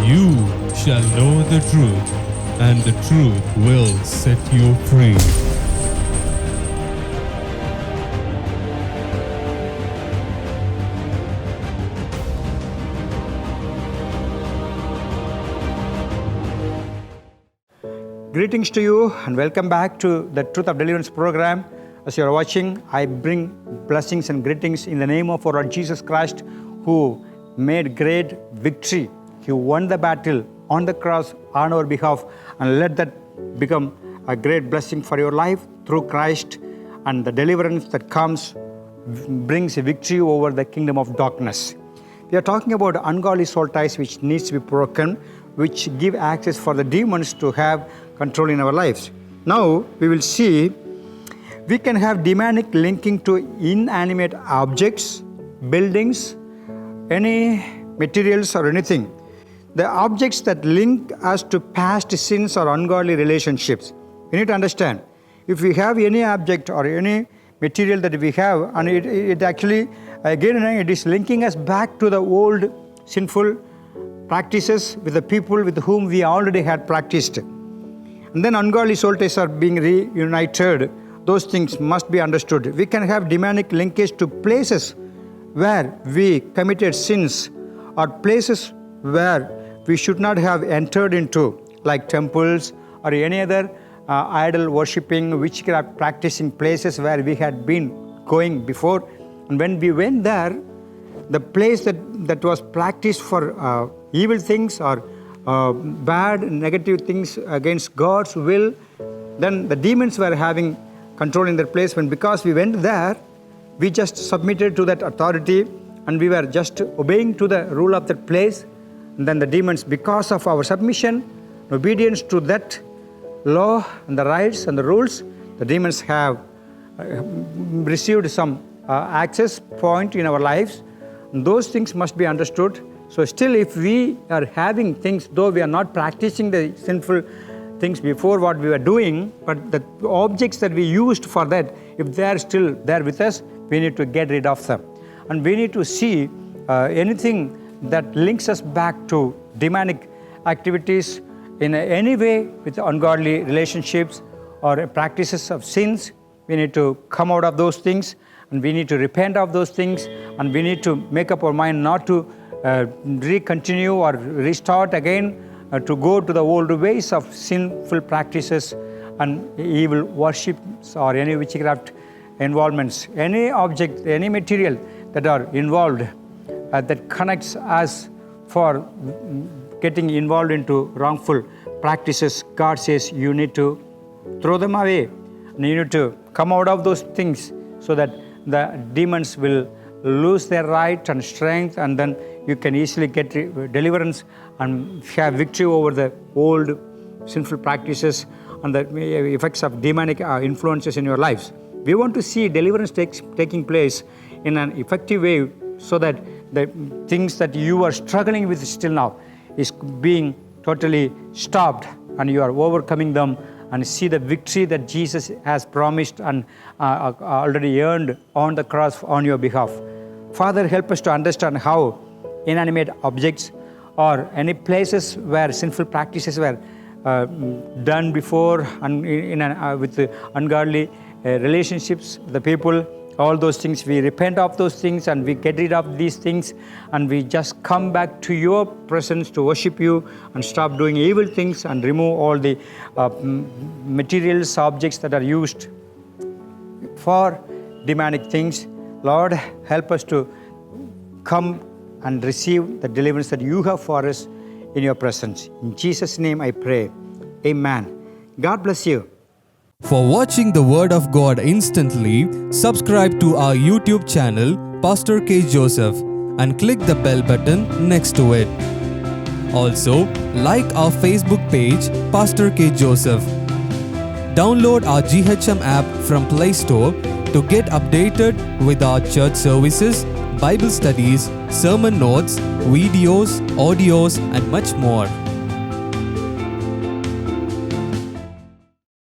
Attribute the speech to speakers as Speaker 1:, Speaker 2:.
Speaker 1: you shall know the truth, and the truth will set you free.
Speaker 2: Greetings to you and welcome back to the Truth of Deliverance program. As you are watching, I bring blessings and greetings in the name of our Lord Jesus Christ, who made great victory. He won the battle on the cross on our behalf, and let that become a great blessing for your life through Christ, and the deliverance that comes brings a victory over the kingdom of darkness. We are talking about ungodly soul ties which needs to be broken, which give access for the demons to have control in our lives. Now we will see we can have demonic linking to inanimate objects, buildings, any materials or anything. The objects that link us to past sins or ungodly relationships. We need to understand, if we have any object or any material that we have, and it actually, again and again, it is linking us back to the old sinful practices with the people with whom we already had practiced. And then ungodly soul ties are being reunited. Those things must be understood. We can have demonic linkage to places where we committed sins, or places where we should not have entered into, like temples or any other idol worshipping, witchcraft practicing places where we had been going before. And when we went there, the place that was practiced for evil things or bad, negative things against God's will, then the demons were having control in their place. When because we went there, we just submitted to that authority and we were just obeying to the rule of that place. And then the demons, because of our submission, obedience to that law and the rights and the rules, the demons have received some access point in our lives. And those things must be understood. So still, if we are having things, though we are not practicing the sinful things before what we were doing, but the objects that we used for that, if they are still there with us, we need to get rid of them. And we need to see anything that links us back to demonic activities in any way with ungodly relationships or practices of sins. We need to come out of those things, and we need to repent of those things, and we need to make up our mind not to recontinue or restart again, to go to the old ways of sinful practices and evil worships or any witchcraft involvements. Any object, any material that are involved that connects us for getting involved into wrongful practices, God says you need to throw them away, and you need to come out of those things so that the demons will lose their right and strength, and then you can easily get deliverance and have victory over the old sinful practices and the effects of demonic influences in your lives. We want to see deliverance taking place in an effective way, so that the things that you are struggling with still now is being totally stopped, and you are overcoming them, and see the victory that Jesus has promised and already earned on the cross on your behalf. Father, help us to understand how inanimate objects or any places where sinful practices were done before, and with ungodly relationships with the people, all those things, we repent of those things and we get rid of these things, and we just come back to your presence to worship you and stop doing evil things and remove all the materials, objects that are used for demonic things. Lord, help us to come and receive the deliverance that you have for us in your presence. In Jesus' name I pray. Amen. God bless you.
Speaker 3: For watching the Word of God instantly, subscribe to our YouTube channel, Pastor K. Joseph, and click the bell button next to it. Also, like our Facebook page, Pastor K. Joseph. Download our GHM app from Play Store to get updated with our church services, Bible studies, sermon notes, videos, audios, and much more.